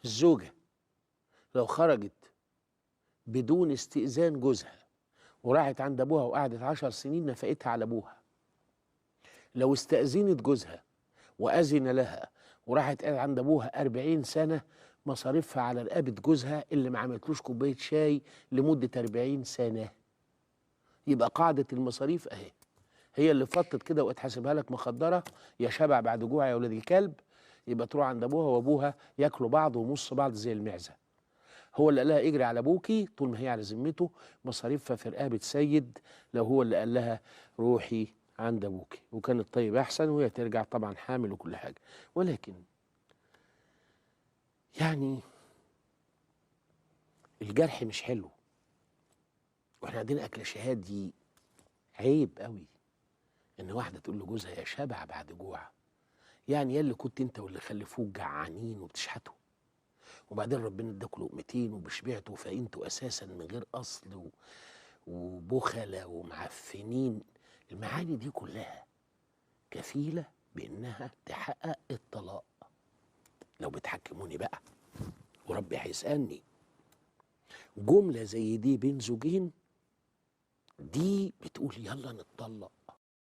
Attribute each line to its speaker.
Speaker 1: الزوجة لو خرجت بدون استئذان جوزها وراحت عند أبوها وقعدت 10 سنين نفقتها على أبوها. لو استأذنت جوزها وأذن لها وراحت قاعدة عند أبوها 40 سنة مصاريفها على رقبة جوزها اللي ما عملتلوش كوباية شاي لمدة 40 سنة. يبقى قاعدة المصاريف أهي، هي اللي فطت كده واتحاسبها لك مخدرة، يا شبع بعد جوع يا ولاد الكلب. يبقى تروح عند أبوها وأبوها ياكلوا بعض ويمص بعض زي المعزة. هو اللي قال لها اجري على أبوكي طول ما هي على ذمته، مصاريفها في رقابة سيد. لو هو اللي قال لها روحي عند أبوكي، وكان الطيب أحسن وهي ترجع طبعا حامل وكل حاجة. ولكن يعني الجرح مش حلو، واحنا عندنا أكل شهاد دي عيب قوي إن واحدة تقول لجوزها يا شبع بعد جوع. يعني يا اللي كنت انت واللي خلفوك جعانين وبتشحتوا، وبعدين ربنا اداكوا لقمتين وبشبعتوا فانتوا اساسا من غير اصل وبخلة ومعفنين. المعاني دي كلها كفيلة بانها تحقق الطلاق. لو بتحكموني بقى وربي هيسألني، جملة زي دي بين زوجين دي بتقول يلا نتطلق.